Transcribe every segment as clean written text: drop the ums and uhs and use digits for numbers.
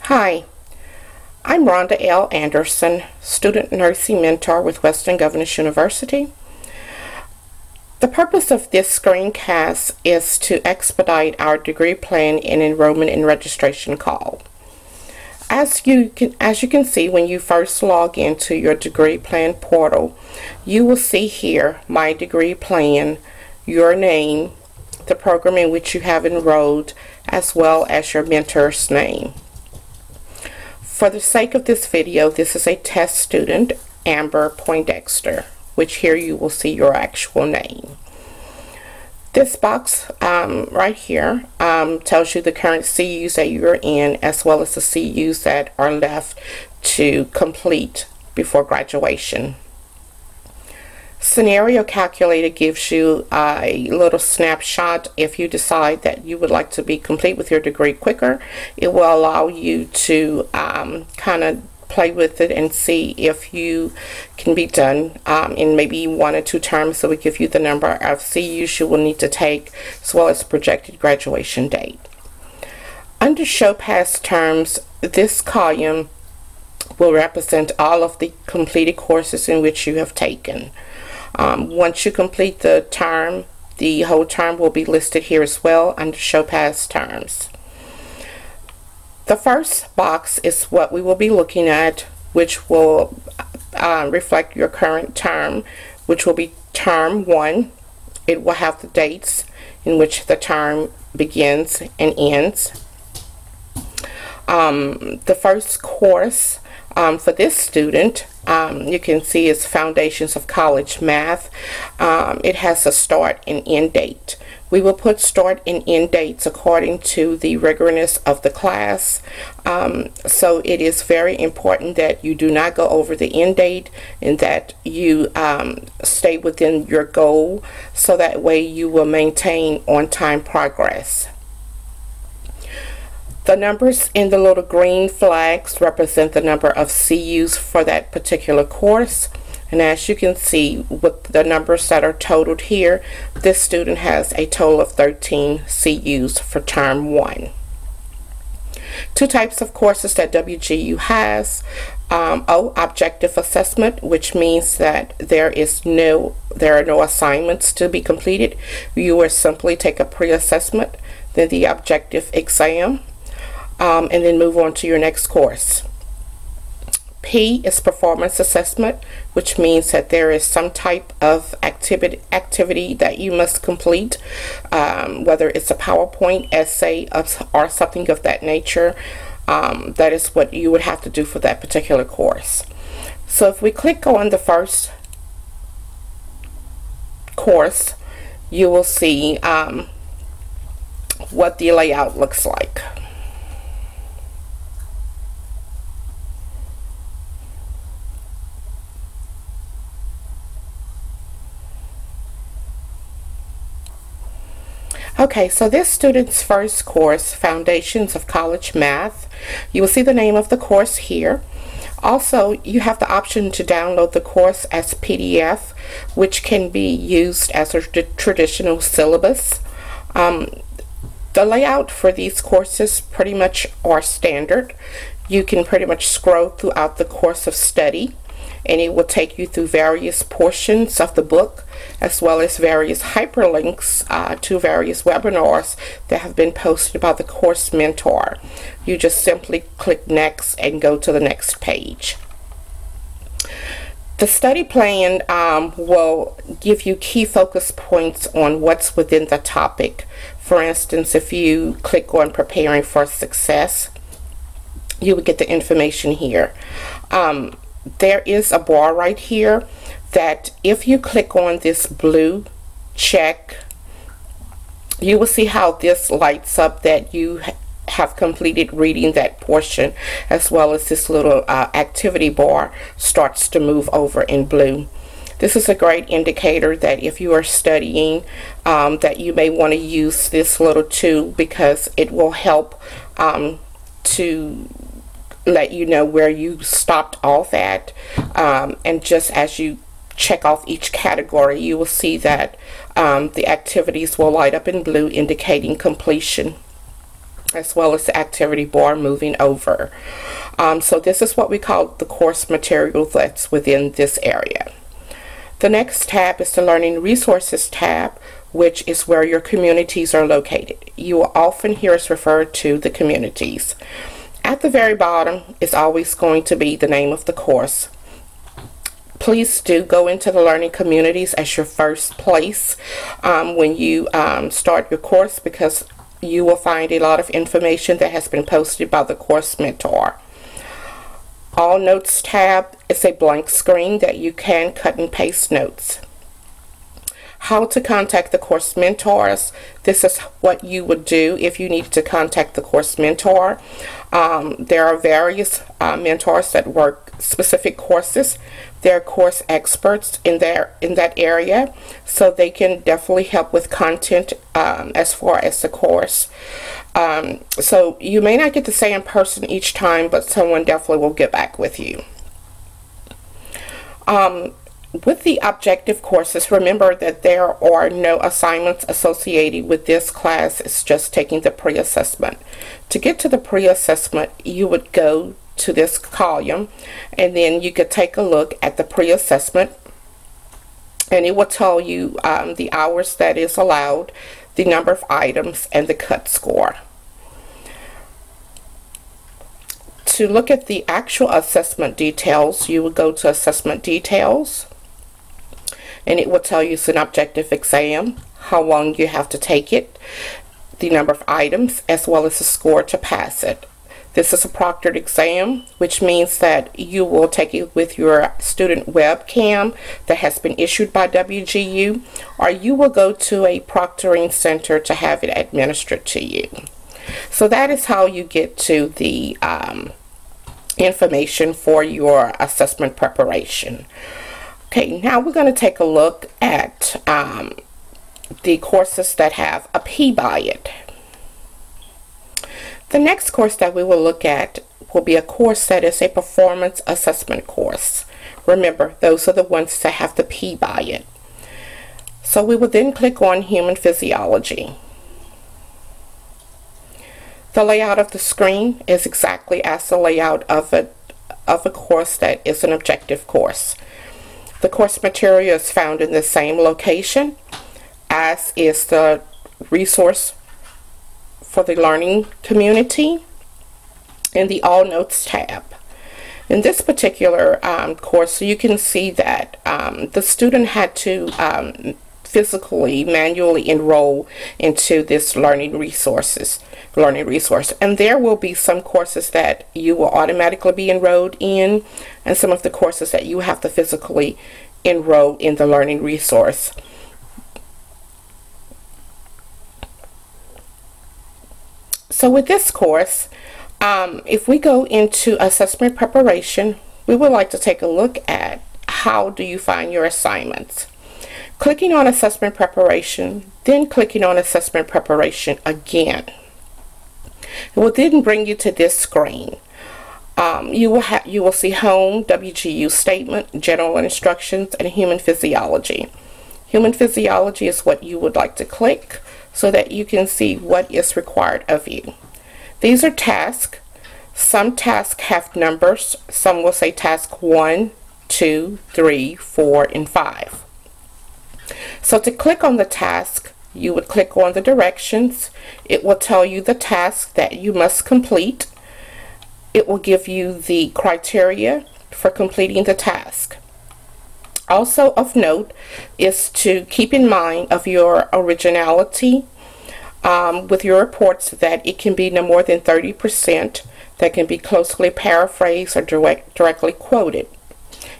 Hi, I'm Rhonda Ell-Anderson, Student Nursing Mentor with Western Governors University. The purpose of this screencast is to expedite our degree plan and enrollment and registration call. As you can see, when you first log into your degree plan portal, you will see here my degree plan, your name, the program in which you have enrolled, as well as your mentor's name. For the sake of this video, this is a test student, Amber Poindexter, which here you will see your actual name. This box right here tells you the current CUs that you're in, as well as the CUs that are left to complete before graduation. Scenario Calculator gives you a little snapshot. If you decide that you would like to be complete with your degree quicker, it will allow you to kind of play with it and see if you can be done in maybe 1 or 2 terms. So we give you the number of CUs you will need to take, as well as projected graduation date. Under Show Past Terms, this column will represent all of the completed courses in which you have taken. Once you complete the term, the whole term will be listed here as well under Show Past Terms. The first box is what we will be looking at, which will reflect your current term, which will be Term 1. It will have the dates in which the term begins and ends. The first course for this student, you can see is Foundations of College Math. It has a start and end date. We will put start and end dates according to the rigorousness of the class. So it is very important that you do not go over the end date and that you stay within your goal, so that way you will maintain on-time progress. The numbers in the little green flags represent the number of CUs for that particular course. And as you can see with the numbers that are totaled here, this student has a total of 13 CUs for Term 1. 2 types of courses that WGU has. Objective assessment, which means that there are no assignments to be completed. You will simply take a pre-assessment, then the objective exam, and then move on to your next course. P is performance assessment, which means that there is some type of activity that you must complete, whether it's a PowerPoint, essay, or something of that nature. That is what you would have to do for that particular course. So if we click on the first course, you will see what the layout looks like. Okay, so this student's first course, Foundations of College Math, you will see the name of the course here. Also, you have the option to download the course as PDF, which can be used as a traditional syllabus. The layout for these courses pretty much are standard. You can pretty much scroll throughout the course of study, and it will take you through various portions of the book, as well as various hyperlinks to various webinars that have been posted by the course mentor. You just simply click next and go to the next page. The study plan will give you key focus points on what's within the topic. For instance, if you click on Preparing for Success, you will get the information here. There is a bar right here that if you click on this blue check, you will see how this lights up that you have completed reading that portion, as well as this little activity bar starts to move over in blue. This is a great indicator that if you are studying, that you may want to use this little tool, because it will help to let you know where you stopped off at, and just as you check off each category, you will see that the activities will light up in blue, indicating completion. as well as the activity bar moving over. So this is what we call the course material that's within this area. The next tab is the Learning Resources tab, which is where your communities are located. You will often hear us refer to the communities. At the very bottom is always going to be the name of the course. Please do go into the learning communities as your first place when you start your course, because you will find a lot of information that has been posted by the course mentor. All Notes tab is a blank screen that you can cut and paste notes. How to contact the course mentors. This is what you would do if you need to contact the course mentor. There are various mentors that work specific courses. They're course experts in that area, so they can definitely help with content as far as the course. So you may not get to say in person each time, but someone definitely will get back with you. With the objective courses, remember that there are no assignments associated with this class. It's just taking the pre-assessment. To get to the pre-assessment, you would go to this column, and then you could take a look at the pre-assessment, and it will tell you the hours that is allowed, the number of items, and the cut score. To look at the actual assessment details, you would go to Assessment Details, and it will tell you it's an objective exam, how long you have to take it, the number of items, as well as the score to pass it. This is a proctored exam, which means that you will take it with your student webcam that has been issued by WGU, or you will go to a proctoring center to have it administered to you. So that is how you get to the information for your assessment preparation. Okay, now we're going to take a look at the courses that have a P by it. The next course that we will look at will be a course that is a performance assessment course. Remember, those are the ones that have the P by it. So we will then click on Human Physiology. The layout of the screen is exactly as the layout of a course that is an objective course. The course material is found in the same location as is the resource for the learning community in the All Notes tab. In this particular course, you can see that the student had to physically, manually enroll into this learning resource. And there will be some courses that you will automatically be enrolled in, and some of the courses that you have to physically enroll in the learning resource. So with this course, if we go into assessment preparation, we would like to take a look at how do you find your assignments. Clicking on assessment preparation, then clicking on assessment preparation again. It will then bring you to this screen. You will see Home, WGU Statement, General Instructions, and Human Physiology. Human Physiology is what you would like to click so that you can see what is required of you. These are tasks. Some tasks have numbers. Some will say task 1, 2, 3, 4, and 5. So to click on the task, you would click on the directions. It will tell you the task that you must complete. It will give you the criteria for completing the task. Also of note is to keep in mind of your originality with your reports, that it can be no more than 30%, that can be closely paraphrased or directly quoted.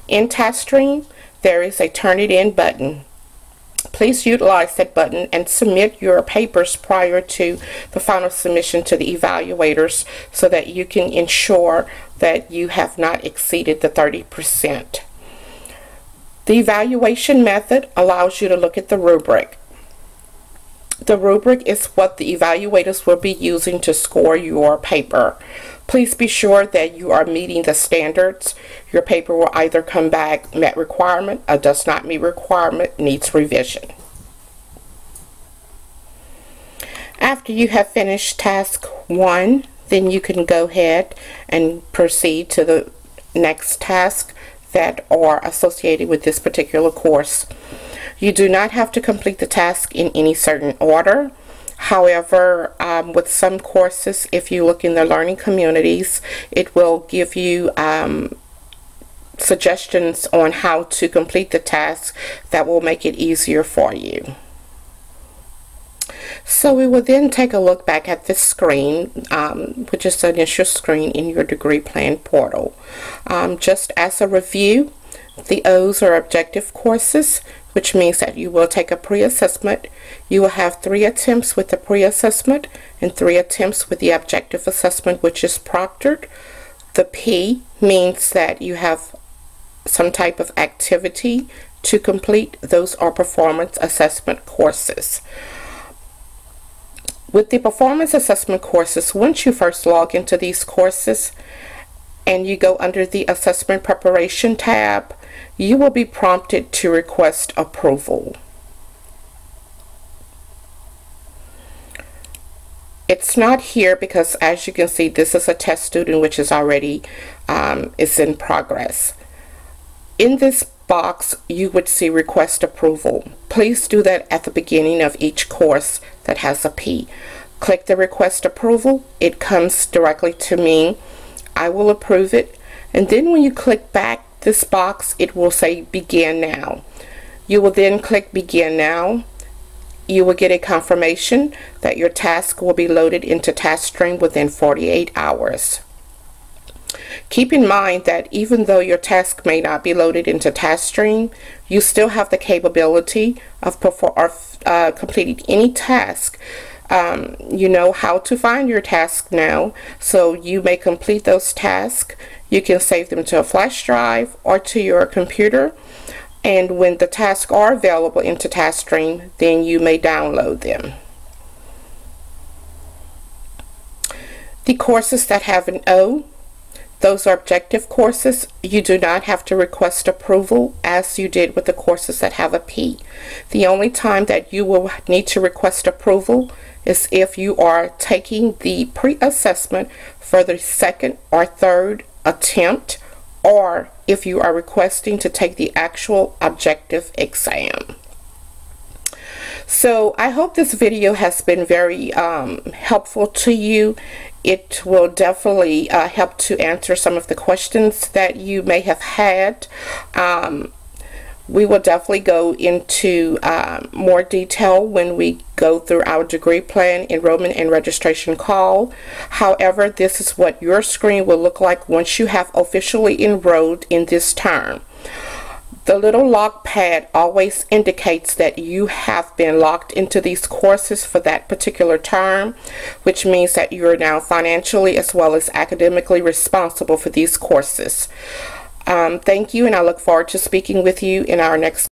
In TaskStream, there is a Turn It In button. Please utilize that button and submit your papers prior to the final submission to the evaluators so that you can ensure that you have not exceeded the 30%. The evaluation method allows you to look at the rubric. The rubric is what the evaluators will be using to score your paper. Please be sure that you are meeting the standards. Your paper will either come back met requirement or does not meet requirement, needs revision. After you have finished task 1, then you can go ahead and proceed to the next task that are associated with this particular course. You do not have to complete the task in any certain order. However, with some courses, if you look in the learning communities, it will give you suggestions on how to complete the task that will make it easier for you. So we will then take a look back at this screen, which is the initial screen in your degree plan portal. Just as a review, the O's are objective courses, which means that you will take a pre-assessment. You will have 3 attempts with the pre-assessment and 3 attempts with the objective assessment, which is proctored. The P means that you have some type of activity to complete. Those are performance assessment courses. With the performance assessment courses, once you first log into these courses and you go under the assessment preparation tab, you will be prompted to request approval. It's not here because, as you can see, this is a test student which is already is in progress. In this box, you would see request approval. Please do that at the beginning of each course that has a P. Click the request approval. It comes directly to me. I will approve it. And then when you click back this box, it will say begin now. You will then click begin now. You will get a confirmation that your task will be loaded into TaskStream within 48 hours. Keep in mind that even though your task may not be loaded into TaskStream, you still have the capability of completing any task. You know how to find your task now, so you may complete those tasks. You can save them to a flash drive or to your computer, and when the tasks are available into TaskStream, then you may download them. The courses that have an O, those are objective courses. You do not have to request approval as you did with the courses that have a P. The only time that you will need to request approval is if you are taking the pre-assessment for the 2nd or 3rd attempt, or if you are requesting to take the actual objective exam. So I hope this video has been very helpful to you. It will definitely help to answer some of the questions that you may have had. We will definitely go into more detail when we go through our degree plan, enrollment, and registration call. However, this is what your screen will look like once you have officially enrolled in this term. The little lock pad always indicates that you have been locked into these courses for that particular term, which means that you are now financially as well as academically responsible for these courses. Thank you, and I look forward to speaking with you in our next